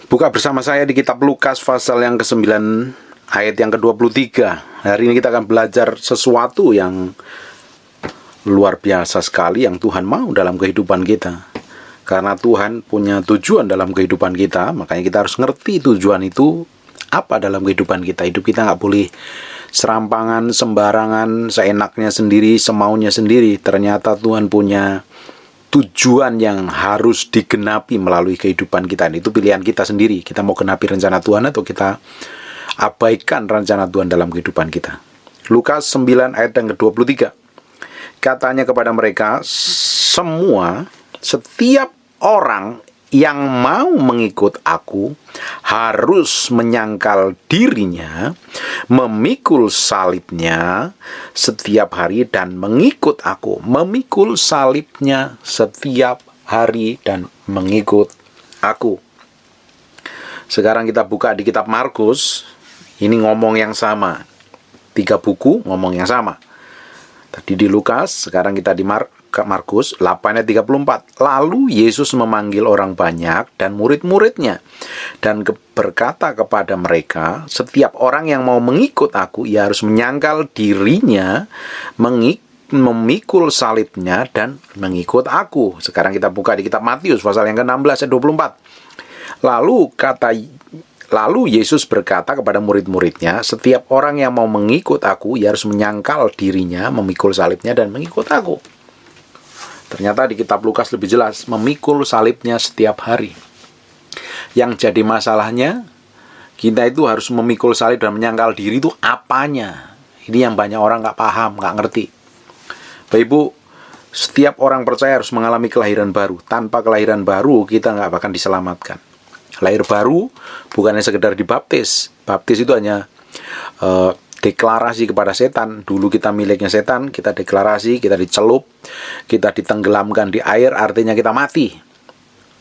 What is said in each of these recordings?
Buka bersama saya di kitab Lukas pasal yang ke-9 ayat yang ke-23. Hari ini kita akan belajar sesuatu yang luar biasa sekali yang Tuhan mau dalam kehidupan kita. Karena Tuhan punya tujuan dalam kehidupan kita, makanya kita harus ngerti tujuan itu apa dalam kehidupan kita. Hidup kita nggak boleh serampangan, sembarangan, seenaknya sendiri, semaunya sendiri. Ternyata Tuhan punya tujuan yang harus digenapi melalui kehidupan kita. Itu pilihan kita sendiri. Kita mau genapi rencana Tuhan atau kita abaikan rencana Tuhan dalam kehidupan kita. Lukas 9 ayat yang ke-23. Katanya kepada mereka, setiap orang yang mau mengikut aku harus menyangkal dirinya, memikul salibnya setiap hari dan mengikut aku. Memikul salibnya setiap hari dan mengikut aku. Sekarang kita buka di kitab Markus. Ini ngomong yang sama. 3 buku ngomong yang sama. Tadi di Lukas, sekarang kita di Markus 8 ayat 34. Lalu Yesus memanggil orang banyak dan murid-muridnya dan berkata kepada mereka, setiap orang yang mau mengikut aku, ia harus menyangkal dirinya, memikul salibnya dan mengikut aku. Sekarang kita buka di kitab Matius pasal yang ke-16 ayat 24. Lalu Yesus berkata kepada murid-muridnya, setiap orang yang mau mengikut aku, ia harus menyangkal dirinya, memikul salibnya dan mengikut aku. Ternyata di kitab Lukas lebih jelas, memikul salibnya setiap hari. Yang jadi masalahnya, kita itu harus memikul salib dan menyangkal diri itu apanya. Ini yang banyak orang nggak paham, nggak ngerti. Bapak Ibu, setiap orang percaya harus mengalami kelahiran baru. Tanpa kelahiran baru, kita nggak akan diselamatkan. Lahir baru bukannya sekedar dibaptis. Baptis itu hanya deklarasi kepada setan. Dulu kita miliknya setan, kita deklarasi, kita dicelup, kita ditenggelamkan di air, artinya kita mati.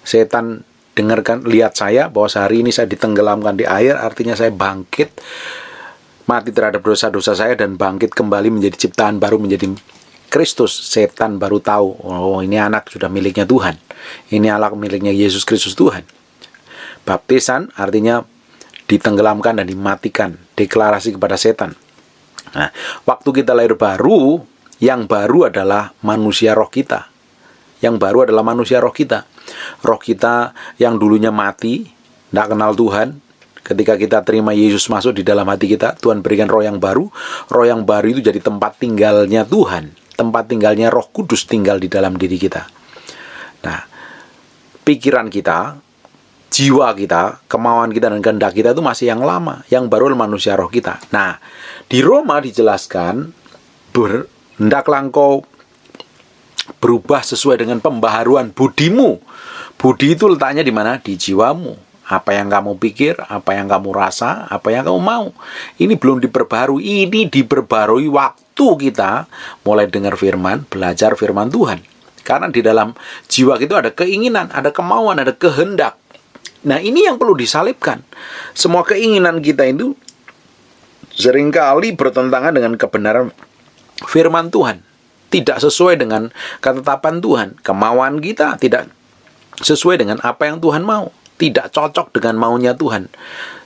Setan dengarkan, lihat saya bahwa sehari ini saya ditenggelamkan di air, artinya saya bangkit, mati terhadap dosa-dosa saya dan bangkit kembali menjadi ciptaan baru, menjadi Kristus. Setan baru tahu, oh ini anak sudah miliknya Tuhan, ini anak miliknya Yesus Kristus Tuhan. Baptisan artinya ditenggelamkan dan dimatikan, deklarasi kepada setan. Nah, waktu kita lahir baru, yang baru adalah manusia roh kita. Yang baru adalah manusia roh kita. Roh kita yang dulunya mati, tidak kenal Tuhan. Ketika kita terima Yesus masuk di dalam hati kita, Tuhan berikan roh yang baru. Roh yang baru itu jadi tempat tinggalnya Tuhan. Tempat tinggalnya Roh Kudus tinggal di dalam diri kita. Nah, pikiran kita, jiwa kita, kemauan kita dan kehendak kita itu masih yang lama. Yang baru adalah manusia roh kita. Nah, di Roma dijelaskan, hendaklah engkau berubah sesuai dengan pembaharuan budimu. Budi itu letaknya di mana? Di jiwamu. Apa yang kamu pikir, apa yang kamu rasa, apa yang kamu mau. Ini belum diperbarui. Ini diperbarui waktu kita mulai dengar firman, belajar firman Tuhan. Karena di dalam jiwa kita ada keinginan, ada kemauan, ada kehendak. Nah, ini yang perlu disalibkan. Semua keinginan kita itu seringkali bertentangan dengan kebenaran firman Tuhan. Tidak sesuai dengan ketetapan Tuhan. Kemauan kita tidak sesuai dengan apa yang Tuhan mau. Tidak cocok dengan maunya Tuhan.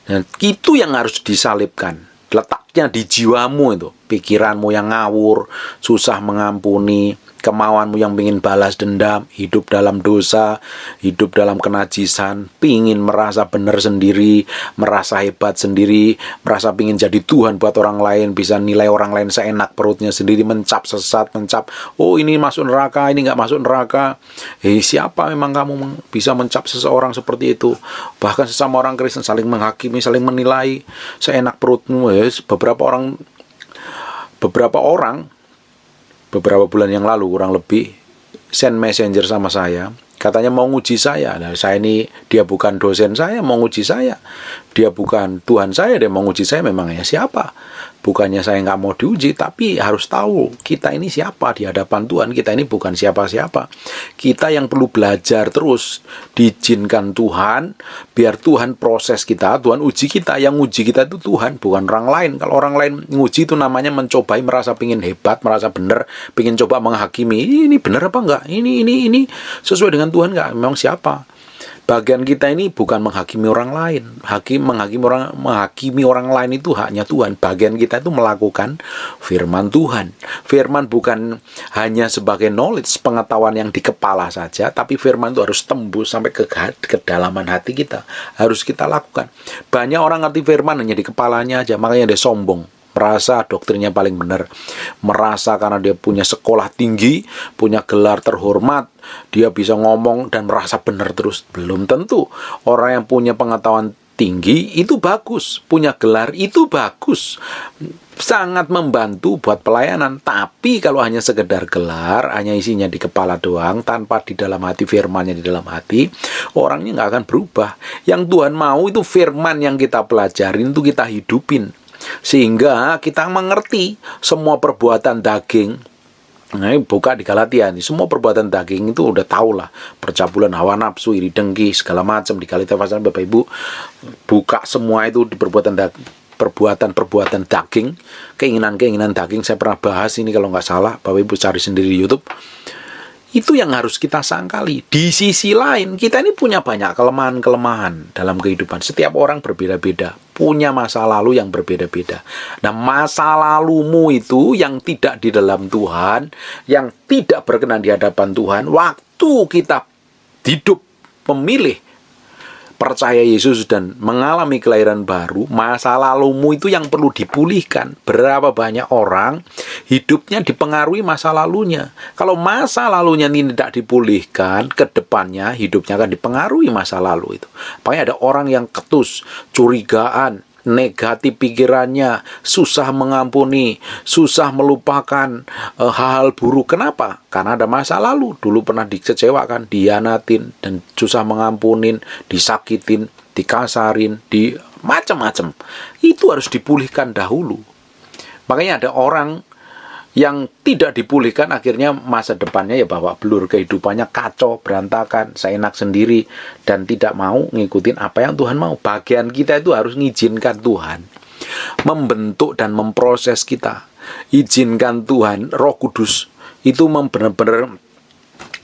Dan itu yang harus disalibkan. Letaknya di jiwamu itu. Pikiranmu yang ngawur, susah mengampuni, kemauanmu yang ingin balas dendam, hidup dalam dosa, hidup dalam kenajisan, pingin merasa benar sendiri, merasa hebat sendiri, merasa pingin jadi Tuhan buat orang lain, bisa nilai orang lain seenak perutnya sendiri, mencap sesat, mencap, oh ini masuk neraka, ini nggak masuk neraka. Siapa memang kamu bisa mencap seseorang seperti itu? Bahkan sesama orang Kristen saling menghakimi, saling menilai, seenak perutmu. Beberapa bulan yang lalu kurang lebih send messenger sama saya, katanya mau nguji saya. Nah, saya ini, dia bukan dosen saya, mau nguji saya. Dia bukan Tuhan saya, dia mau nguji saya. Memangnya siapa? Bukannya saya nggak mau diuji, tapi harus tahu kita ini siapa di hadapan Tuhan. Kita ini bukan siapa-siapa. Kita yang perlu belajar terus, diizinkan Tuhan, biar Tuhan proses kita, Tuhan uji kita. Yang uji kita itu Tuhan, bukan orang lain. Kalau orang lain nguji itu namanya mencobai, merasa pingin hebat, merasa benar, pingin coba menghakimi. Ini benar apa enggak? Ini sesuai dengan Tuhan enggak? Memang siapa? Bagian kita ini bukan menghakimi orang lain. Menghakimi orang lain itu haknya Tuhan. Bagian kita itu melakukan firman Tuhan. Firman bukan hanya sebagai knowledge, pengetahuan yang di kepala saja, tapi firman itu harus tembus sampai ke kedalaman hati kita. Harus kita lakukan. Banyak orang ngerti firman hanya di kepalanya aja, makanya dia sombong. Merasa doktrinnya paling benar, merasa karena dia punya sekolah tinggi, punya gelar terhormat, dia bisa ngomong dan merasa benar terus. Belum tentu. Orang yang punya pengetahuan tinggi itu bagus, punya gelar itu bagus, sangat membantu buat pelayanan. Tapi kalau hanya sekedar gelar, hanya isinya di kepala doang, tanpa di dalam hati, firmannya di dalam hati, orangnya nggak akan berubah. Yang Tuhan mau itu firman yang kita pelajarin, itu kita hidupin, sehingga kita mengerti semua perbuatan daging. Nah, buka di Galatia nih, semua perbuatan daging itu udah tahu lah, percabulan, hawa nafsu, iri dengki, segala macam. Di Galatia pasal Bapak Ibu buka semua itu di perbuatan daging, keinginan daging. Saya pernah bahas ini kalau nggak salah, Bapak Ibu cari sendiri di YouTube. Itu yang harus kita sangkali. Di sisi lain, kita ini punya banyak kelemahan-kelemahan dalam kehidupan. Setiap orang berbeda-beda, punya masa lalu yang berbeda-beda. Nah, masa lalumu itu yang tidak di dalam Tuhan, yang tidak berkenan di hadapan Tuhan, waktu kita hidup memilih percaya Yesus dan mengalami kelahiran baru, masa lalumu itu yang perlu dipulihkan. Berapa banyak orang hidupnya dipengaruhi masa lalunya. Kalau masa lalunya tidak dipulihkan, ke depannya hidupnya akan dipengaruhi masa lalu itu. Makanya ada orang yang ketus, curigaan, negatif pikirannya, susah mengampuni, susah melupakan hal-hal buruk. Kenapa? Karena ada masa lalu, dulu pernah dikecewakan, dihianatin, dan susah mengampunin, disakitin, dikasarin, macam-macam. Itu harus dipulihkan dahulu. Makanya ada orang yang tidak dipulihkan, akhirnya masa depannya ya babak belur, kehidupannya kacau, berantakan, seenak sendiri, dan tidak mau ngikutin apa yang Tuhan mau. Bagian kita itu harus ngizinkan Tuhan membentuk dan memproses kita. Izinkan Tuhan, Roh Kudus itu benar-benar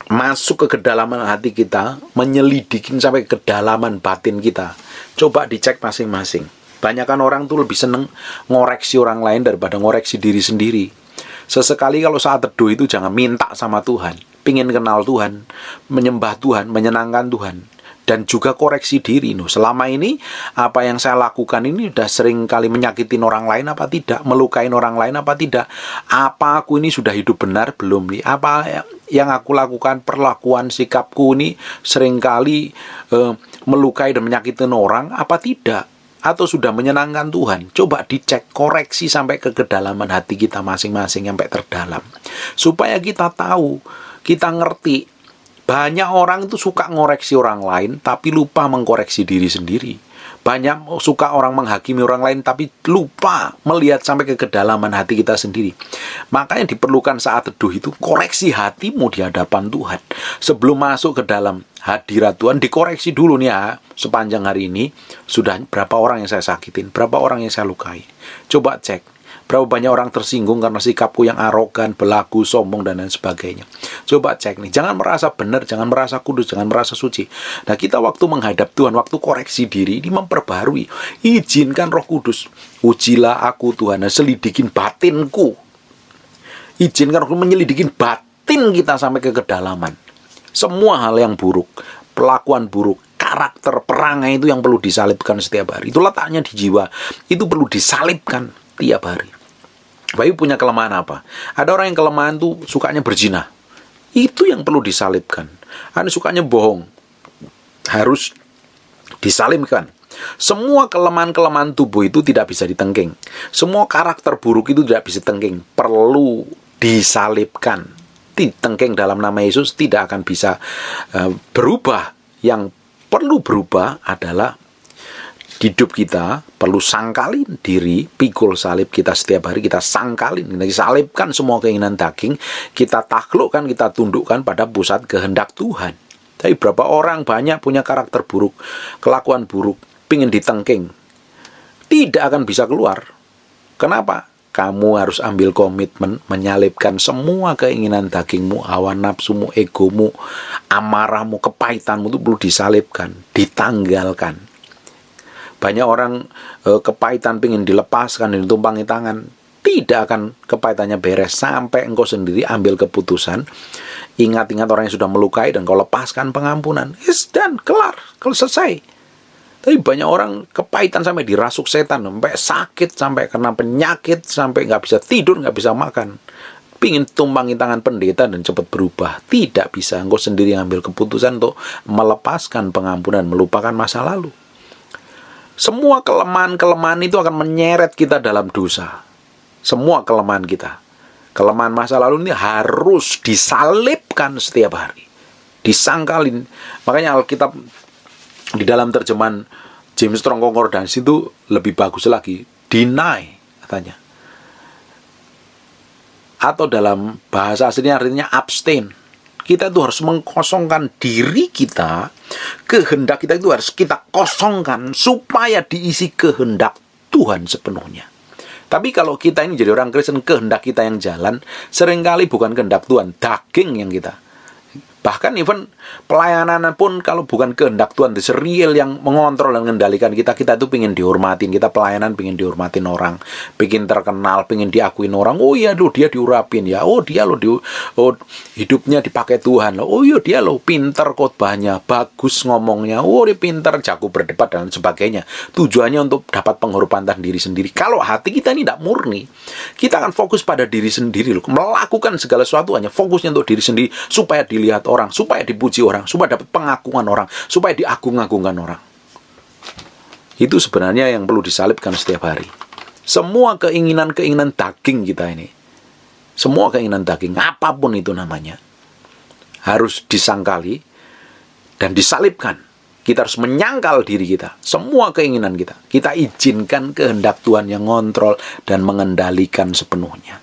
masuk ke kedalaman hati kita, menyelidikin sampai ke kedalaman batin kita. Coba dicek masing-masing. Banyakan orang tuh lebih seneng ngoreksi orang lain daripada ngoreksi diri sendiri. Sesekali kalau saat teduh itu jangan minta sama Tuhan, pingin kenal Tuhan, menyembah Tuhan, menyenangkan Tuhan, dan juga koreksi diri. Selama ini apa yang saya lakukan ini sudah sering kali menyakitin orang lain apa tidak, melukain orang lain apa tidak, apa aku ini sudah hidup benar belum nih, apa yang aku lakukan, perlakuan sikapku ini seringkali melukai dan menyakitin orang apa tidak, atau sudah menyenangkan Tuhan. Coba dicek, koreksi sampai ke kedalaman hati kita masing-masing, sampai terdalam, supaya kita tahu, kita ngerti. Banyak orang itu suka ngoreksi orang lain tapi lupa mengkoreksi diri sendiri. Banyak suka orang menghakimi orang lain tapi lupa melihat sampai ke kedalaman hati kita sendiri. Makanya diperlukan saat teduh itu koreksi hatimu di hadapan Tuhan. Sebelum masuk ke dalam hadirat Tuhan, dikoreksi dulu nih ya. Sepanjang hari ini sudah berapa orang yang saya sakitin, berapa orang yang saya lukai. Coba cek. Berapa banyak orang tersinggung karena sikapku yang arogan, belagu, sombong, dan lain sebagainya. Coba cek nih, jangan merasa benar, jangan merasa kudus, jangan merasa suci. Nah, kita waktu menghadap Tuhan, waktu koreksi diri, ini memperbarui. Izinkan Roh Kudus, ujilah aku Tuhan, nah, selidikin batinku. Izinkan Roh Kudus menyelidikin batin kita sampai ke kedalaman. Semua hal yang buruk, pelakuan buruk, karakter, perangai itu yang perlu disalibkan setiap hari. Itu letaknya di jiwa, itu perlu disalibkan tiap hari. Bayi punya kelemahan apa? Ada orang yang kelemahan tuh sukanya berzina. Itu yang perlu disalibkan. Ada sukanya bohong. Harus disalibkan. Semua kelemahan-kelemahan tubuh itu tidak bisa ditengking. Semua karakter buruk itu tidak bisa ditengking. Perlu disalibkan. Ditengking dalam nama Yesus tidak akan bisa berubah. Yang perlu berubah adalah hidup kita. Perlu sangkalin diri, pikul salib kita setiap hari, kita sangkalin, kita salibkan semua keinginan daging, kita taklukkan, kita tundukkan pada pusat kehendak Tuhan. Tapi berapa orang banyak punya karakter buruk, kelakuan buruk, pingin ditengking, tidak akan bisa keluar. Kenapa? Kamu harus ambil komitmen menyalipkan semua keinginan dagingmu, hawa nafsumu, egomu, amarahmu, kepahitanmu itu perlu disalipkan, ditanggalkan. Banyak orang kepahitan pengen dilepaskan, ditumpangi tangan. Tidak akan kepahitannya beres sampai engkau sendiri ambil keputusan. Ingat-ingat orang yang sudah melukai dan kau lepaskan pengampunan. Dan kelar, selesai. Tapi banyak orang kepahitan sampai dirasuk setan, sampai sakit, sampai kena penyakit, sampai nggak bisa tidur, nggak bisa makan. Pingin tumpangi tangan pendeta dan cepat berubah. Tidak bisa, engkau sendiri yang ambil keputusan untuk melepaskan pengampunan, melupakan masa lalu. Semua kelemahan-kelemahan itu akan menyeret kita dalam dosa. Semua kelemahan kita. Kelemahan masa lalu ini harus disalibkan setiap hari. Disangkalin. Makanya Alkitab di dalam terjemahan James Strong Concordance itu lebih bagus lagi. Deny, katanya. Atau dalam bahasa aslinya artinya abstain. Kita itu harus mengkosongkan diri kita. Kehendak kita itu harus kita kosongkan supaya diisi kehendak Tuhan sepenuhnya. Tapi kalau kita ini jadi orang Kristen, kehendak kita yang jalan, seringkali bukan kehendak Tuhan, daging yang kita. Bahkan even pelayanan pun kalau bukan kehendak Tuhan, serial yang mengontrol dan mengendalikan kita itu pengen dihormatin, kita pelayanan pengen dihormatin orang, pengen terkenal, pengen diakuin orang. Oh iya loh, dia diurapin ya. Oh dia loh, hidupnya dipakai Tuhan loh. Oh iya dia loh, pinter khotbahnya, bagus ngomongnya. Oh dia pinter, jago berdebat dan sebagainya. Tujuannya untuk dapat penghormatan diri sendiri. Kalau hati kita ini tidak murni, kita akan fokus pada diri sendiri loh. Melakukan segala sesuatu hanya fokusnya untuk diri sendiri supaya dilihat orang, supaya dipuji orang, supaya dapat pengakuan orang, supaya diagung-agungkan orang. Itu sebenarnya yang perlu disalibkan setiap hari. Semua keinginan-keinginan daging kita ini, semua keinginan daging, apapun itu namanya, harus disangkali dan disalibkan. Kita harus menyangkal diri kita, semua keinginan kita. Kita izinkan kehendak Tuhan yang ngontrol dan mengendalikan sepenuhnya.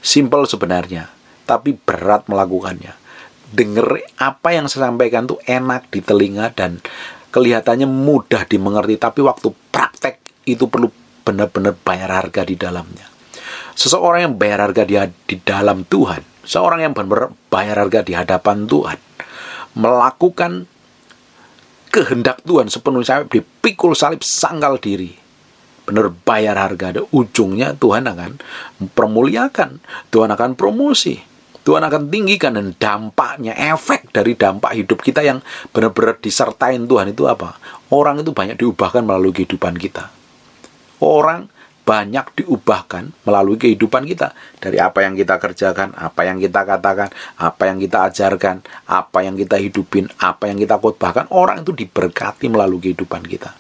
Simple sebenarnya, tapi berat melakukannya. Dengar apa yang saya sampaikan tuh enak di telinga dan kelihatannya mudah dimengerti, tapi waktu praktek itu perlu benar-benar bayar harga di dalamnya. Seseorang yang bayar harga di dalam Tuhan, seorang yang benar-benar bayar harga di hadapan Tuhan, melakukan kehendak Tuhan sepenuhnya sampai dipikul salib, sangkal diri, benar bayar harga. Ada ujungnya Tuhan akan mempermuliakan, Tuhan akan promosi, Tuhan akan tinggikan, dan dampaknya, efek dari dampak hidup kita yang benar-benar disertain Tuhan itu apa? Orang itu banyak diubahkan melalui kehidupan kita. Orang banyak diubahkan melalui kehidupan kita. Dari apa yang kita kerjakan, apa yang kita katakan, apa yang kita ajarkan, apa yang kita hidupin, apa yang kita khotbahkan. Orang itu diberkati melalui kehidupan kita.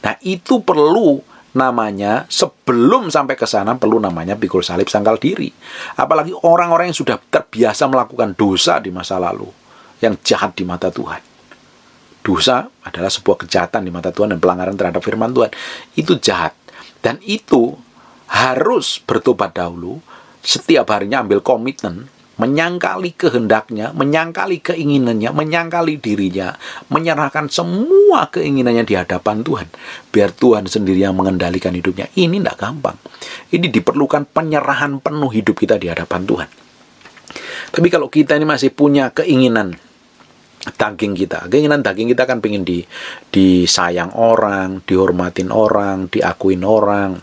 Nah itu perlu namanya, sebelum sampai ke sana perlu namanya pikul salib, sangkal diri. Apalagi orang-orang yang sudah terbiasa melakukan dosa di masa lalu, yang jahat di mata Tuhan. Dosa adalah sebuah kejahatan di mata Tuhan dan pelanggaran terhadap firman Tuhan. Itu jahat. Dan itu harus bertobat dahulu, setiap harinya ambil komitmen, menyangkali kehendaknya, menyangkali keinginannya, menyangkali dirinya, menyerahkan semua keinginannya di hadapan Tuhan. Biar Tuhan sendiri yang mengendalikan hidupnya. Ini tidak gampang. Ini diperlukan penyerahan penuh hidup kita di hadapan Tuhan. Tapi kalau kita ini masih punya keinginan daging kita, keinginan daging kita kan pengen disayang orang, dihormatin orang, diakuin orang.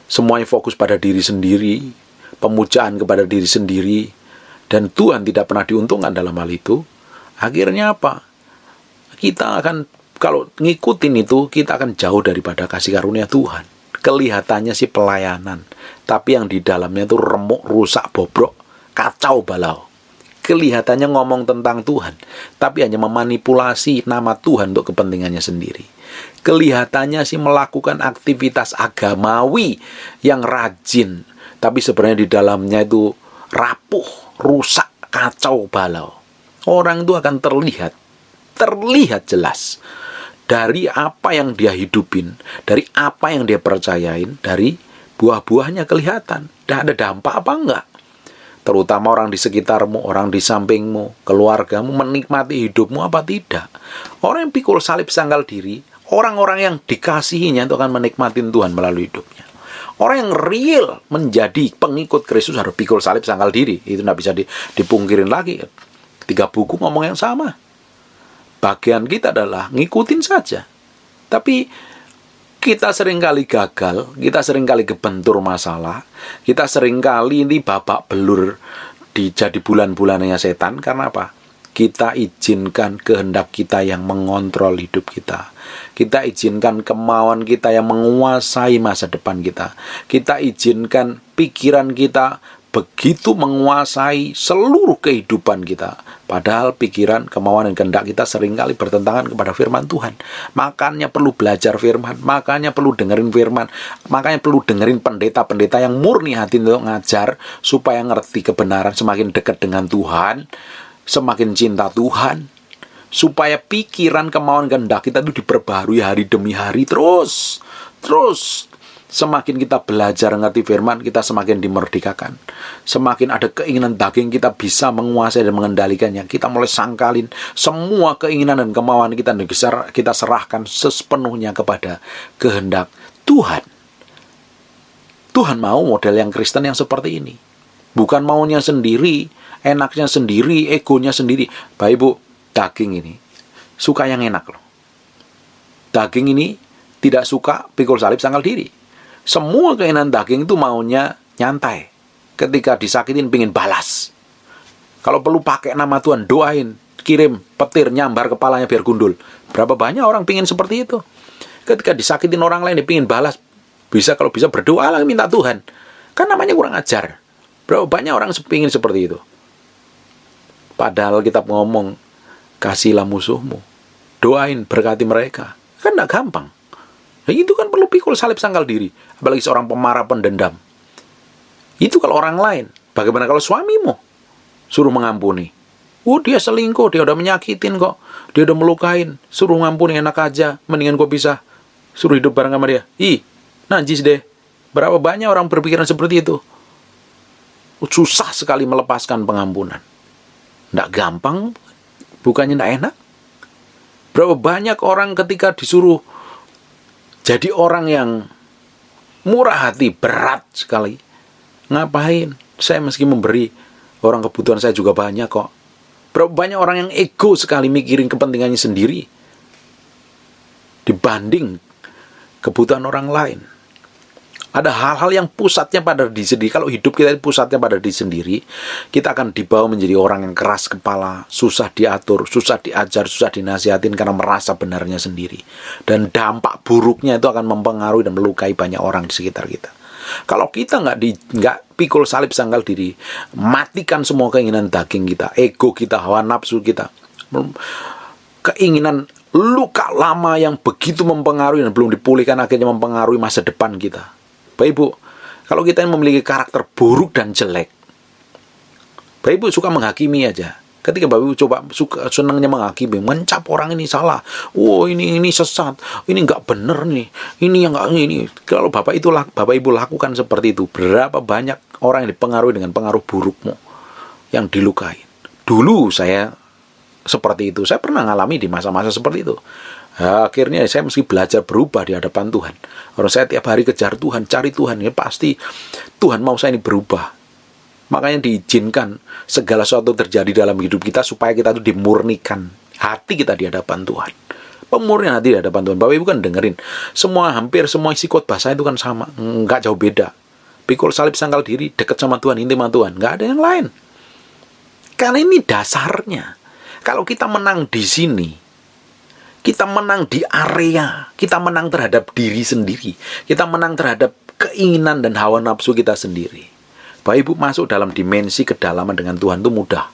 Semuanya fokus pada diri sendiri, pemujaan kepada diri sendiri, dan Tuhan tidak pernah diuntungkan dalam hal itu. Akhirnya apa? Kita akan, kalau ngikutin itu, kita akan jauh daripada kasih karunia Tuhan. Kelihatannya sih pelayanan, tapi yang di dalamnya itu remuk, rusak, bobrok, kacau balau. Kelihatannya ngomong tentang Tuhan, tapi hanya memanipulasi nama Tuhan untuk kepentingannya sendiri. Kelihatannya sih melakukan aktivitas agamawi yang rajin, tapi sebenarnya di dalamnya itu rapuh, rusak, kacau balau. Orang itu akan terlihat jelas dari apa yang dia hidupin, dari apa yang dia percayain, dari buah-buahnya kelihatan. Dan ada dampak apa enggak? Terutama orang di sekitarmu, orang di sampingmu, keluargamu, menikmati hidupmu apa tidak? Orang yang pikul salib sangkal diri, orang-orang yang dikasihinya itu akan menikmati Tuhan melalui hidupnya. Orang yang real menjadi pengikut Kristus harus pikul salib, sangkal diri. Itu tidak bisa dipungkirin lagi. 3 buku ngomong yang sama. Bagian kita adalah ngikutin saja. Tapi kita seringkali gagal, kita seringkali kebentur masalah, kita seringkali ini babak belur jadi bulan-bulannya setan. Karena apa? Kita izinkan kehendak kita yang mengontrol hidup kita. Kita izinkan kemauan kita yang menguasai masa depan kita. Kita izinkan pikiran kita begitu menguasai seluruh kehidupan kita. Padahal pikiran, kemauan, dan kehendak kita seringkali bertentangan kepada firman Tuhan. Makanya perlu belajar firman, makanya perlu dengerin firman, makanya perlu dengerin pendeta-pendeta yang murni hati untuk ngajar, supaya ngerti kebenaran, semakin dekat dengan Tuhan, semakin cinta Tuhan, supaya pikiran, kemauan, kehendak kita itu diperbaharui hari demi hari terus. Semakin kita belajar ngerti firman, kita semakin dimerdekakan. Semakin ada keinginan daging, kita bisa menguasai dan mengendalikannya. Kita mulai sangkalin semua keinginan dan kemauan kita, dan kita serahkan sepenuhnya kepada kehendak Tuhan. Tuhan mau model yang Kristen yang seperti ini. Bukan maunya sendiri, enaknya sendiri, egonya sendiri. Bapak Ibu, daging ini suka yang enak loh. Daging ini tidak suka pikul salib, sangkal diri. Semua keinginan daging itu maunya nyantai. Ketika disakitin pingin balas. Kalau perlu pakai nama Tuhan, doain, kirim petir, nyambar kepalanya biar gundul. Berapa banyak orang pingin seperti itu. Ketika disakitin orang lain, dia pingin balas. Kalau bisa berdoa lah, minta Tuhan. Kan namanya kurang ajar. Berapa banyak orang pingin seperti itu. Padahal kita ngomong, kasihlah musuhmu, doain, berkati mereka. Kan tidak gampang. Nah, itu kan perlu pikul salib, sangkal diri. Apalagi seorang pemarah, pendendam. Itu kalau orang lain. Bagaimana kalau suamimu suruh mengampuni? Dia selingkuh, dia udah menyakitin kok, dia udah melukain, suruh ngampuni, enak aja. Mendingan gue bisa suruh hidup bareng sama dia. Najis deh. Berapa banyak orang berpikiran seperti itu. Susah sekali melepaskan pengampunan. Nggak gampang, bukannya nggak enak. Berapa banyak orang ketika disuruh jadi orang yang murah hati, berat sekali. Ngapain? Saya meski memberi, orang kebutuhan saya juga banyak kok. Berapa banyak orang yang ego sekali mikirin kepentingannya sendiri dibanding kebutuhan orang lain. Ada hal-hal yang pusatnya pada diri sendiri. Kalau hidup kita pusatnya pada diri sendiri, kita akan dibawa menjadi orang yang keras kepala, susah diatur, susah diajar, susah dinasihatin karena merasa benarnya sendiri. Dan dampak buruknya itu akan mempengaruhi dan melukai banyak orang di sekitar kita. Kalau kita nggak pikul salib, sangkal diri, matikan semua keinginan daging kita, ego kita, hawa nafsu kita, keinginan luka lama yang begitu mempengaruhi dan belum dipulihkan, akhirnya mempengaruhi masa depan kita. Bapak Ibu, kalau kita memiliki karakter buruk dan jelek, Bapak Ibu suka menghakimi aja. Ketika Bapak Ibu senangnya menghakimi, mencap orang ini salah, ini sesat, ini nggak bener nih, ini yang nggak ini. Kalau Bapak Ibu lakukan seperti itu, berapa banyak orang yang dipengaruhi dengan pengaruh burukmu yang dilukai. Dulu saya seperti itu, saya pernah ngalami di masa-masa seperti itu. Akhirnya saya mesti belajar berubah di hadapan Tuhan. Kalau saya tiap hari kejar Tuhan, cari Tuhan, ya pasti Tuhan mau saya ini berubah. Makanya diizinkan segala sesuatu terjadi dalam hidup kita supaya kita itu dimurnikan hati kita di hadapan Tuhan. Pemurnian hati di hadapan Tuhan. Bapak Ibu kan dengerin, hampir semua isi khotbah saya itu kan sama, nggak jauh beda. Pikul salib, sangkal diri, dekat sama Tuhan, intim sama Tuhan, nggak ada yang lain. Karena ini dasarnya. Kalau kita menang di sini, kita menang di area, kita menang terhadap diri sendiri, kita menang terhadap keinginan dan hawa nafsu kita sendiri. Bapak Ibu masuk dalam dimensi kedalaman dengan Tuhan itu mudah.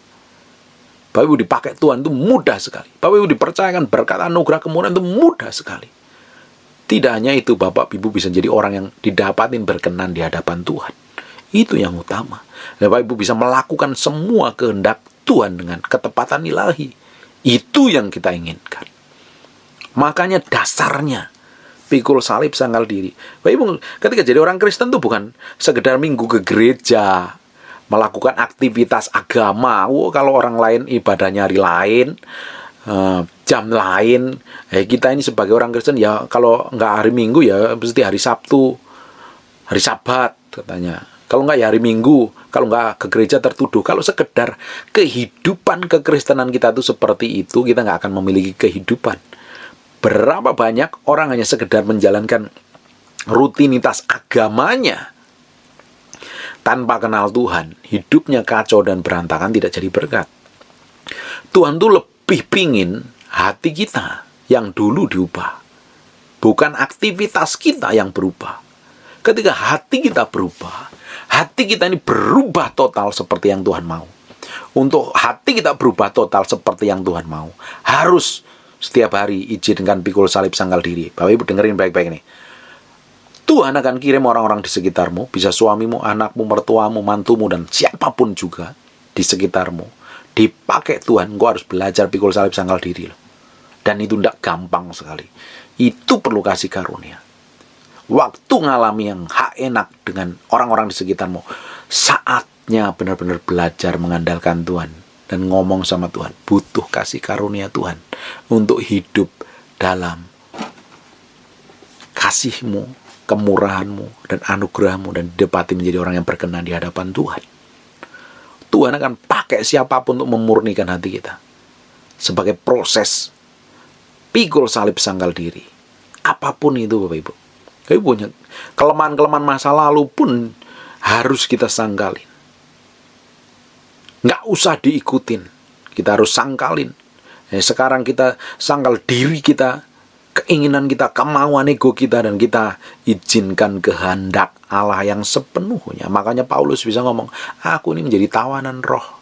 Bapak Ibu dipakai Tuhan itu mudah sekali. Bapak Ibu dipercayakan berkat anugerah kemuliaan itu mudah sekali. Tidak hanya itu, Bapak Ibu bisa jadi orang yang didapatin berkenan di hadapan Tuhan. Itu yang utama. Bapak Ibu bisa melakukan semua kehendak Tuhan dengan ketepatan ilahi. Itu yang kita inginkan. Makanya dasarnya pikul salib, sangkal diri. Bapak Ibu, ketika jadi orang Kristen itu bukan sekedar minggu ke gereja, melakukan aktivitas agama. Kalau orang lain ibadahnya hari lain, jam lain, kita ini sebagai orang Kristen ya kalau nggak hari Minggu ya mesti hari Sabtu. hari Sabat katanya. Kalau nggak ya hari Minggu, kalau nggak ke gereja tertuduh. Kalau sekedar kehidupan kekristenan kita itu seperti itu, kita nggak akan memiliki kehidupan. Berapa banyak orang hanya sekedar menjalankan rutinitas agamanya tanpa kenal Tuhan, hidupnya kacau dan berantakan, tidak jadi berkat. Tuhan tuh lebih pingin hati kita yang dulu diubah, bukan aktivitas kita yang berubah. Ketika hati kita berubah, hati kita ini berubah total seperti yang Tuhan mau. Untuk hati kita berubah total seperti yang Tuhan mau, harus setiap hari izinkan pikul salib sangkal diri. Bapak Ibu dengerin baik-baik nih. Tuhan akan kirim orang-orang di sekitarmu, bisa suamimu, anakmu, mertuamu, mantumu, dan siapapun juga di sekitarmu. Dipakai Tuhan, engkau harus belajar pikul salib sangkal diri. Dan itu tidak gampang sekali. Itu perlu kasih karunia. Waktu ngalami yang hak enak dengan orang-orang di sekitarmu, saatnya benar-benar belajar mengandalkan Tuhan dan ngomong sama Tuhan. Butuh kasih karunia Tuhan untuk hidup dalam kasih-Mu, kemurahan-Mu, dan anugerah-Mu, dan didapati menjadi orang yang berkenan di hadapan Tuhan. Tuhan akan pakai siapapun untuk memurnikan hati kita. Sebagai proses pikul salib sangkal diri. Apapun itu Bapak Ibu. Tapi punya kelemahan-kelemahan masa lalu pun harus kita sangkalin. Nggak usah diikutin. Kita harus sangkalin. Sekarang kita sangkal diri kita, keinginan kita, kemauan ego kita, dan kita izinkan kehendak Allah yang sepenuhnya. Makanya Paulus bisa ngomong, aku ini menjadi tawanan roh.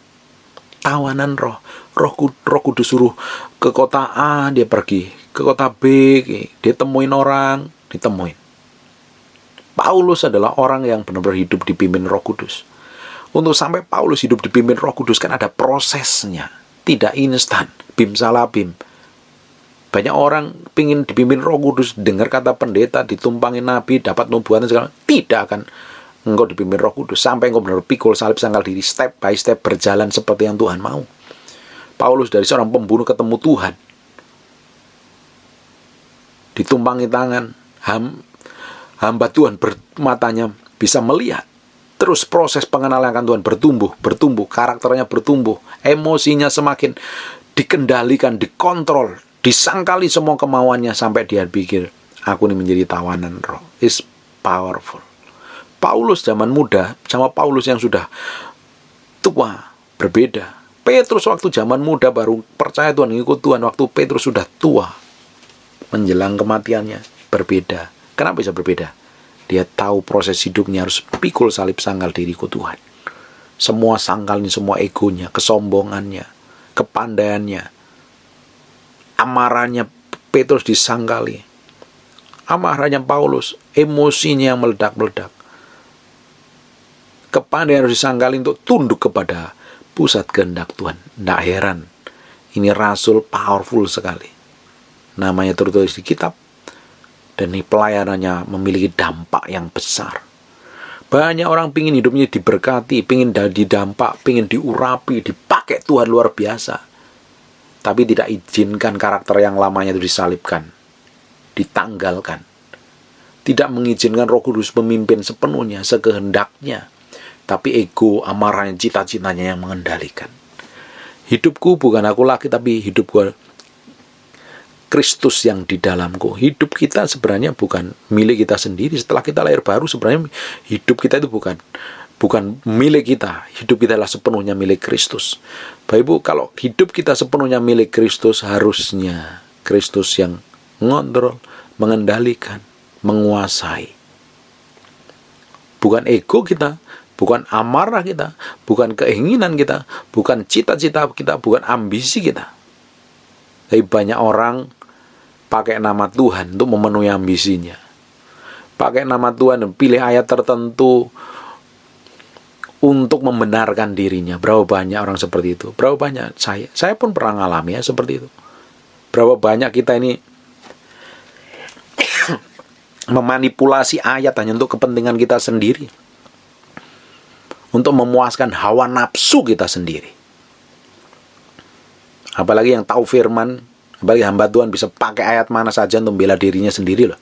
Tawanan roh. Roh Kudus suruh ke kota A, dia pergi. Ke kota B, dia temuin orang, ditemuin. Paulus adalah orang yang benar-benar hidup dipimpin Roh Kudus. Untuk sampai Paulus hidup dipimpin Roh Kudus kan ada prosesnya. Tidak instan, bim salah bim. Banyak orang pingin dipimpin Roh Kudus, dengar kata pendeta, ditumpangin nabi, dapat nubuatan segala. Tidak akan engkau dipimpin Roh Kudus sampai engkau benar-benar pikul salib sangkal diri, step by step berjalan seperti yang Tuhan mau. Paulus dari seorang pembunuh ketemu Tuhan, ditumpangi tangan, hamba Tuhan matanya bisa melihat. Terus proses pengenalan akan Tuhan bertumbuh, karakternya bertumbuh, emosinya semakin dikendalikan, dikontrol, disangkali semua kemauannya sampai dia pikir, aku ini menjadi tawanan roh. Is powerful. Paulus zaman muda sama Paulus yang sudah tua berbeda. Petrus waktu zaman muda baru percaya Tuhan, ngikut Tuhan. Waktu Petrus sudah tua, menjelang kematiannya, berbeda. Kenapa bisa berbeda? Dia tahu proses hidupnya harus pikul salib sangkal diri ikut Tuhan. Semua sangkalnya, semua egonya, kesombongannya, kepandaiannya, amarahnya Petrus disangkali. Amarahnya Paulus, emosinya yang meledak-meledak. Kepandaian harus disangkali untuk tunduk kepada pusat kehendak Tuhan. Tidak heran, ini rasul powerful sekali. Namanya tertulis di kitab. Dan ini pelayanannya memiliki dampak yang besar. Banyak orang pingin hidupnya diberkati, pingin didampak, pingin diurapi, dipakai Tuhan luar biasa. Tapi tidak izinkan karakter yang lamanya itu disalibkan, ditanggalkan. Tidak mengizinkan Roh Kudus memimpin sepenuhnya, sekehendaknya. Tapi ego, amarahnya, cita-citanya yang mengendalikan. Hidupku bukan aku lagi, tapi hidupku Kristus yang di dalamku. Hidup kita sebenarnya bukan milik kita sendiri. Setelah kita lahir baru, sebenarnya hidup kita itu bukan milik kita. Hidup kita adalah sepenuhnya milik Kristus. Bapak Ibu, kalau hidup kita sepenuhnya milik Kristus, harusnya Kristus yang ngontrol, mengendalikan, menguasai. Bukan ego kita, bukan amarah kita, bukan keinginan kita, bukan cita-cita kita, bukan ambisi kita. Tapi banyak orang pakai nama Tuhan untuk memenuhi ambisinya. Pakai nama Tuhan dan pilih ayat tertentu untuk membenarkan dirinya. Berapa banyak orang seperti itu? Berapa banyak? Saya pun pernah ngalami ya seperti itu. Berapa banyak kita ini memanipulasi ayat hanya untuk kepentingan kita sendiri. Untuk memuaskan hawa nafsu kita sendiri. Apalagi yang tahu firman, apalagi hamba Tuhan bisa pakai ayat mana saja untuk membela dirinya sendiri loh.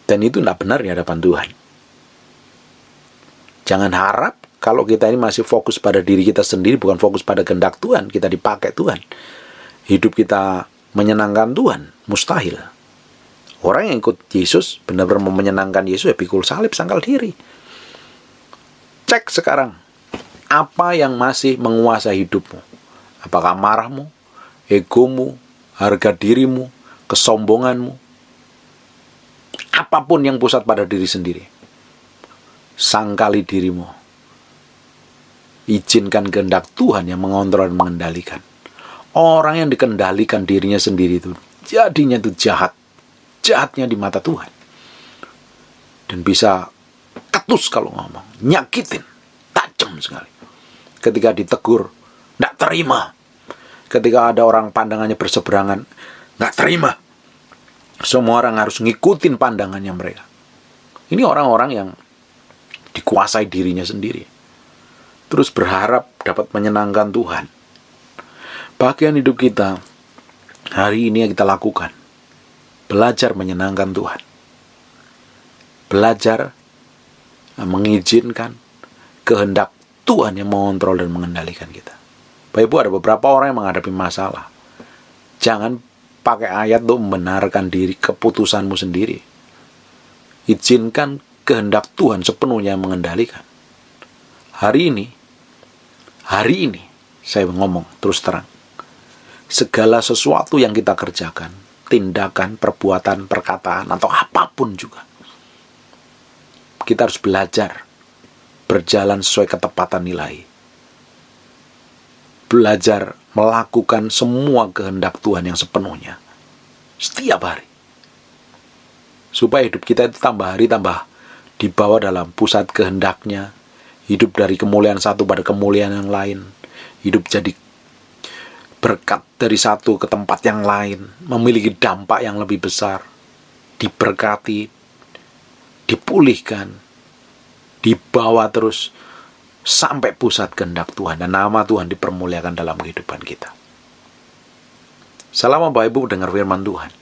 Dan itu tidak benar di hadapan Tuhan. Jangan harap kalau kita ini masih fokus pada diri kita sendiri, bukan fokus pada kehendak Tuhan, kita dipakai Tuhan. Hidup kita menyenangkan Tuhan, mustahil. Orang yang ikut Yesus, benar-benar menyenangkan Yesus, ya pikul salib, sangkal diri. Cek sekarang, apa yang masih menguasai hidupmu? Apakah marahmu, egomu, harga dirimu, kesombonganmu? Apapun yang pusat pada diri sendiri. Sangkali dirimu. Izinkan kehendak Tuhan yang mengontrol dan mengendalikan. Orang yang dikendalikan dirinya sendiri itu, jadinya itu jahat. Jahatnya di mata Tuhan. Dan bisa ketus kalau ngomong. Nyakitin. Tajam sekali. Ketika ditegur, tidak terima. Ketika ada orang pandangannya berseberangan, tidak terima. Semua orang harus ngikutin pandangannya mereka. Ini orang-orang yang dikuasai dirinya sendiri. Terus berharap dapat menyenangkan Tuhan. Bagian hidup kita, hari ini yang kita lakukan, belajar menyenangkan Tuhan. Belajar mengizinkan kehendak Tuhan yang mengontrol dan mengendalikan kita. Bapak Ibu, ada beberapa orang yang menghadapi masalah. Jangan pakai ayat untuk membenarkan diri keputusanmu sendiri. Izinkan kehendak Tuhan sepenuhnya mengendalikan. Hari ini, saya ngomong terus terang. Segala sesuatu yang kita kerjakan, tindakan, perbuatan, perkataan, atau apapun juga, kita harus belajar berjalan sesuai ketepatan nilai. Belajar melakukan semua kehendak Tuhan yang sepenuhnya. Setiap hari. Supaya hidup kita itu tambah hari tambah dibawa dalam pusat kehendaknya. Hidup dari kemuliaan satu pada kemuliaan yang lain. Hidup jadi berkat dari satu ke tempat yang lain. Memiliki dampak yang lebih besar. Diberkati. Dipulihkan. Dibawa terus sampai pusat kehendak Tuhan, dan nama Tuhan dipermuliakan dalam kehidupan kita. Selama Bapak Ibu dengar firman Tuhan,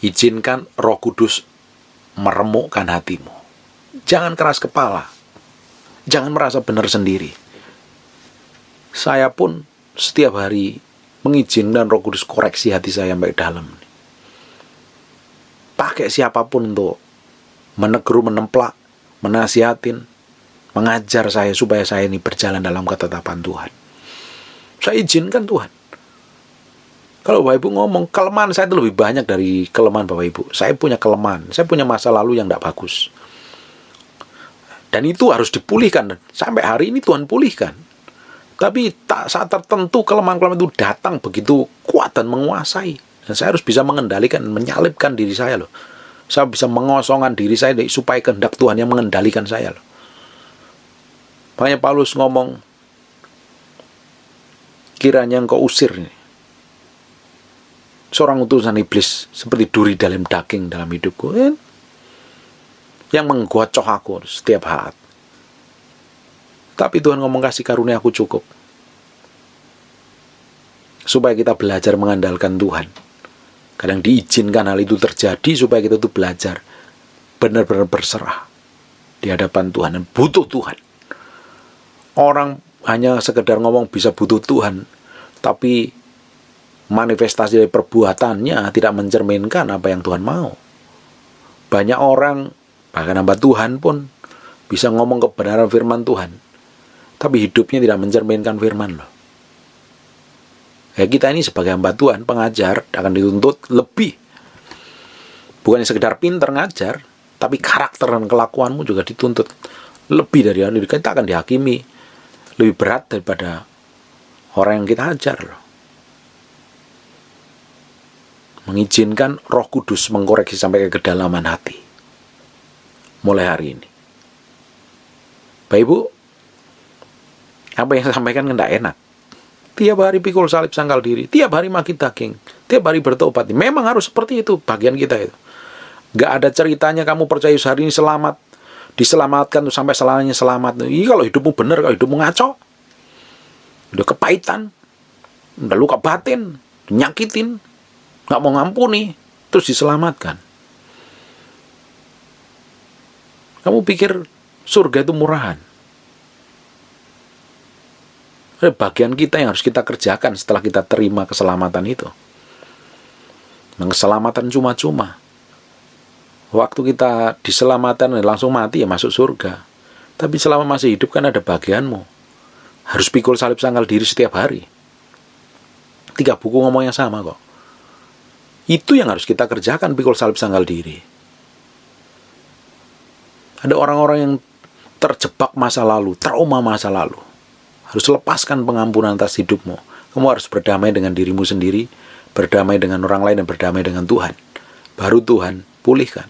izinkan Roh Kudus meremukkan hatimu. Jangan keras kepala. Jangan merasa benar sendiri. Saya pun setiap hari mengizinkan Roh Kudus koreksi hati saya sampai dalam. Pakai siapapun untuk menegur, menemplak, menasihatin, mengajar saya supaya saya ini berjalan dalam ketetapan Tuhan. Saya izinkan Tuhan. Kalau Bapak Ibu ngomong, kelemahan saya itu lebih banyak dari kelemahan Bapak Ibu. Saya punya kelemahan, saya punya masa lalu yang tidak bagus. Dan itu harus dipulihkan. Sampai hari ini Tuhan pulihkan. Tapi saat tertentu kelemahan-kelemahan itu datang begitu kuat dan menguasai. Dan saya harus bisa mengendalikan, menyalipkan diri saya loh. Saya bisa mengosongkan diri saya supaya kehendak Tuhan yang mengendalikan saya loh. Makanya Paulus ngomong, kiranya engkau usir ini seorang utusan iblis seperti duri dalam daging dalam hidupku, yang menggocok aku setiap saat. Tapi Tuhan ngomong, kasih karunia aku cukup. Supaya kita belajar mengandalkan Tuhan. Kadang diizinkan hal itu terjadi supaya kita tuh belajar benar-benar berserah di hadapan Tuhan dan butuh Tuhan. Orang hanya sekedar ngomong bisa butuh Tuhan, tapi manifestasi dari perbuatannya tidak mencerminkan apa yang Tuhan mau. Banyak orang, bahkan hamba Tuhan pun bisa ngomong kebenaran firman Tuhan, tapi hidupnya tidak mencerminkan firman loh. Ya, kita ini sebagai hamba Tuhan, pengajar, akan dituntut lebih. Bukan sekedar pinter ngajar, tapi karakter dan kelakuanmu juga dituntut lebih dari yang kita akan dihakimi lebih berat daripada orang yang kita ajar loh. Mengizinkan Roh Kudus mengkoreksi sampai ke kedalaman hati. Mulai hari ini. Bapak Ibu, apa yang saya sampaikan tidak enak. Tiap hari pikul salib sangkal diri, tiap hari makin daging, tiap hari bertobat. Memang harus seperti itu bagian kita itu. Gak ada ceritanya kamu percaya hari ini selamat, diselamatkan tuh sampai selamanya selamat. Kalau hidupmu benar, kalau hidupmu ngaco, udah kepahitan, udah luka batin, nyakitin, gak mau ngampuni, terus diselamatkan. Kamu pikir surga itu murahan? Ada bagian kita yang harus kita kerjakan setelah kita terima keselamatan itu. Dan keselamatan cuma-cuma. Waktu kita diselamatkan langsung mati ya masuk surga. Tapi selama masih hidup kan ada bagianmu. Harus pikul salib sangkal diri setiap hari. 3 buku ngomong yang sama kok. Itu yang harus kita kerjakan, pikul salib sangkal diri. Ada orang-orang yang terjebak masa lalu, trauma masa lalu. Harus lepaskan pengampunan atas hidupmu. Kamu harus berdamai dengan dirimu sendiri, berdamai dengan orang lain, dan berdamai dengan Tuhan. Baru Tuhan pulihkan.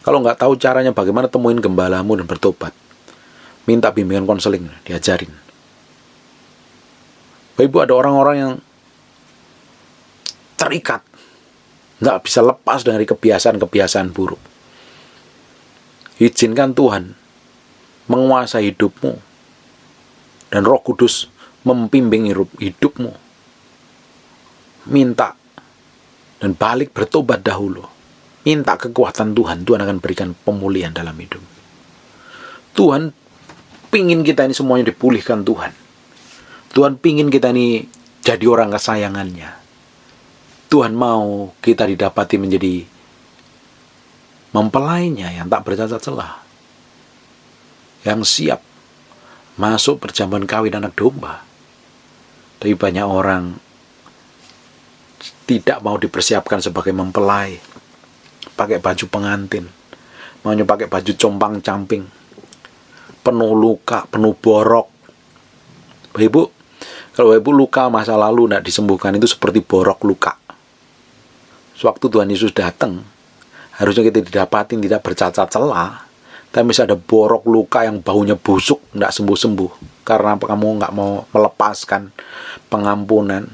Kalau nggak tahu caranya bagaimana, temuin gembalamu dan bertobat. Minta bimbingan konseling, diajarin. Bapak Ibu, ada orang-orang yang terikat, nggak bisa lepas dari kebiasaan-kebiasaan buruk. Izinkan Tuhan menguasai hidupmu, dan Roh Kudus membimbing hidupmu. Minta dan balik bertobat dahulu. Minta kekuatan Tuhan, Tuhan akan berikan pemulihan dalam hidup. Tuhan pingin kita ini semuanya dipulihkan Tuhan. Tuhan pingin kita ini jadi orang kesayangannya. Tuhan mau kita didapati menjadi mempelainya yang tak bercacat celah, yang siap masuk perjamuan kawin anak domba. Tapi banyak orang tidak mau dipersiapkan sebagai mempelai, pakai baju pengantin, maunya pakai baju compang-camping, penuh luka, penuh borok. Bapak Ibu, kalau Bapak Ibu luka masa lalu tidak disembuhkan, itu seperti borok luka. Sewaktu Tuhan Yesus datang, harusnya kita didapatin tidak bercacat celah, tapi bisa ada borok luka yang baunya busuk, tidak sembuh-sembuh. Karena kamu nggak mau melepaskan pengampunan,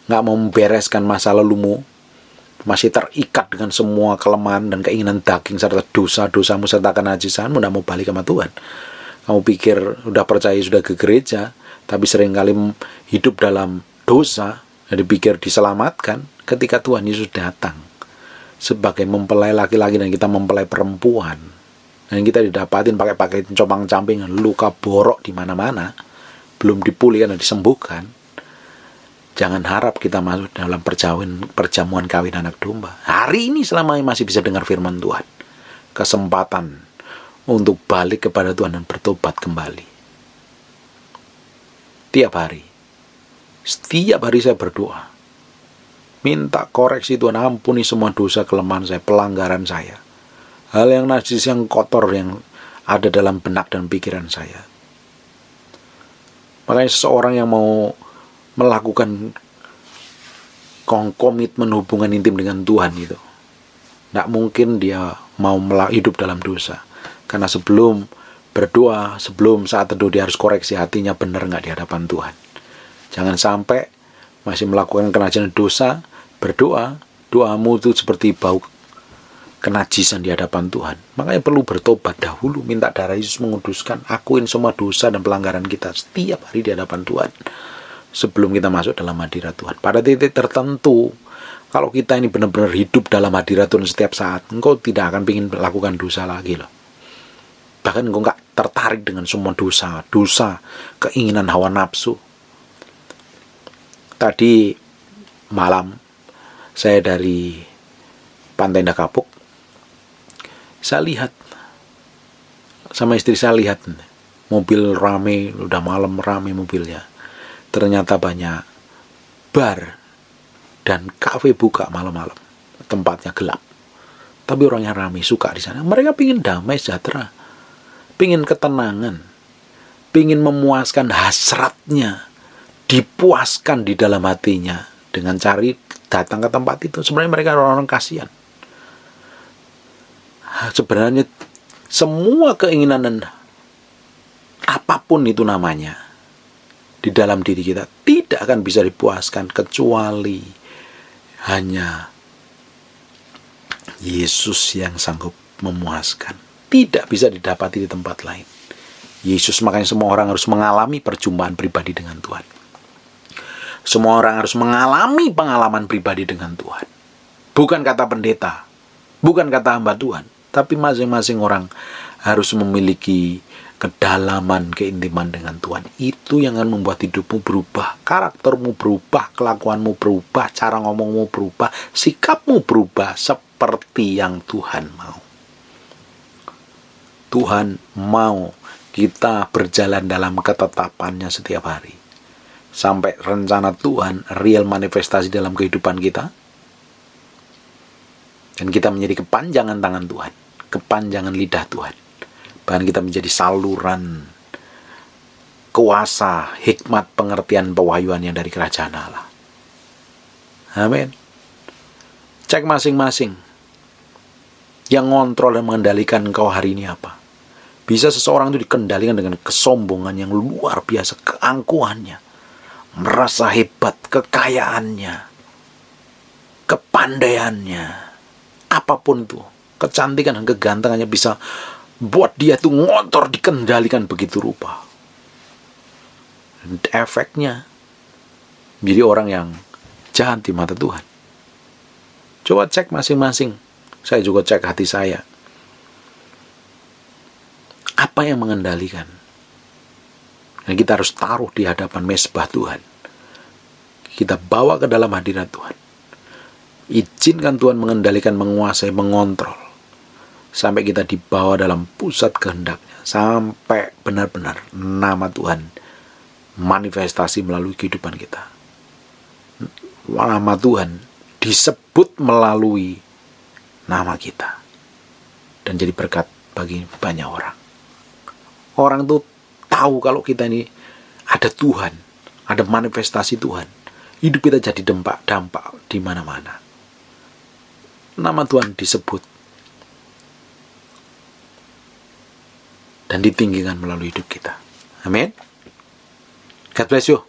nggak mau membereskan masa lalumu, masih terikat dengan semua kelemahan dan keinginan daging serta dosa-dosamu serta kenajisanmu, tidak mau balik sama Tuhan. Kamu pikir udah percaya, sudah ke gereja, tapi seringkali hidup dalam dosa, dan dipikir diselamatkan ketika Tuhan Yesus datang sebagai mempelai laki-laki dan kita mempelai perempuan, dan kita didapatin pakai pakaian compang-camping, luka borok di mana-mana, belum dipulihkan dan disembuhkan. Jangan harap kita masuk dalam perjamuan kawin anak domba. Hari ini selama masih bisa dengar firman Tuhan, kesempatan untuk balik kepada Tuhan dan bertobat kembali. Setiap hari saya berdoa, minta koreksi Tuhan, ampuni semua dosa kelemahan saya, pelanggaran saya, hal yang najis, yang kotor yang ada dalam benak dan pikiran saya. Makanya seseorang yang mau melakukan komitmen hubungan intim dengan Tuhan itu, tidak mungkin dia mau hidup dalam dosa. Karena sebelum berdoa, sebelum saat teduh, dia harus koreksi hatinya benar nggak di hadapan Tuhan. Jangan sampai masih melakukan kenajisan dosa, berdoa, doamu itu seperti bau kenajisan di hadapan Tuhan. Makanya perlu bertobat dahulu, minta darah Yesus menguduskan, akuin semua dosa dan pelanggaran kita setiap hari di hadapan Tuhan, sebelum kita masuk dalam hadirat Tuhan. Pada titik tertentu, kalau kita ini benar-benar hidup dalam hadirat Tuhan setiap saat, engkau tidak akan ingin melakukan dosa lagi loh. Bahkan engkau nggak tertarik dengan semua dosa, keinginan hawa nafsu. Tadi malam saya dari Pantai Indah Kapuk, saya lihat sama istri, saya lihat mobil rame, udah malam rame mobilnya. Ternyata banyak bar dan kafe buka malam-malam, tempatnya gelap. Tapi orangnya rame, suka di sana. Mereka pingin damai sejahtera, pingin ketenangan, pingin memuaskan hasratnya, dipuaskan di dalam hatinya dengan cari datang ke tempat itu. Sebenarnya mereka orang-orang kasihan. Sebenarnya semua keinginan dan apapun itu namanya di dalam diri kita tidak akan bisa dipuaskan kecuali hanya Yesus yang sanggup memuaskan. Tidak bisa didapati di tempat lain. Yesus, makanya semua orang harus mengalami perjumpaan pribadi dengan Tuhan. Semua orang harus mengalami pengalaman pribadi dengan Tuhan. Bukan kata pendeta, bukan kata hamba Tuhan, tapi masing-masing orang harus memiliki kedalaman, keintiman dengan Tuhan. Itu yang akan membuat hidupmu berubah, karaktermu berubah, kelakuanmu berubah, cara ngomongmu berubah, sikapmu berubah seperti yang Tuhan mau. Tuhan mau kita berjalan dalam ketetapannya setiap hari, sampai rencana Tuhan real manifestasi dalam kehidupan kita, dan kita menjadi kepanjangan tangan Tuhan, kepanjangan lidah Tuhan. Bahkan kita menjadi saluran kuasa, hikmat, pengertian, pewahyuan yang dari kerajaan Allah. Amin. Cek masing-masing. Yang ngontrol dan mengendalikan engkau hari ini apa? Bisa seseorang itu dikendalikan dengan kesombongan yang luar biasa, keangkuhannya, merasa hebat, kekayaannya, kepandaiannya, apapun itu, kecantikan dan kegantengannya bisa buat dia tuh ngotor, dikendalikan begitu rupa. Dan efeknya menjadi orang yang jahat di mata Tuhan. Coba cek masing-masing. Saya juga cek hati saya. Apa yang mengendalikan? Dan kita harus taruh di hadapan mezbah Tuhan. Kita bawa ke dalam hadirat Tuhan. Izinkan Tuhan mengendalikan, menguasai, mengontrol. Sampai kita dibawa dalam pusat kehendaknya. Sampai benar-benar nama Tuhan manifestasi melalui kehidupan kita. Nama Tuhan disebut melalui nama kita. Dan jadi berkat bagi banyak orang. Orang itu tahu kalau kita ini ada Tuhan, ada manifestasi Tuhan. Hidup kita jadi dampak di mana-mana. Nama Tuhan disebut dan ditinggikan melalui hidup kita. Amin. God bless you.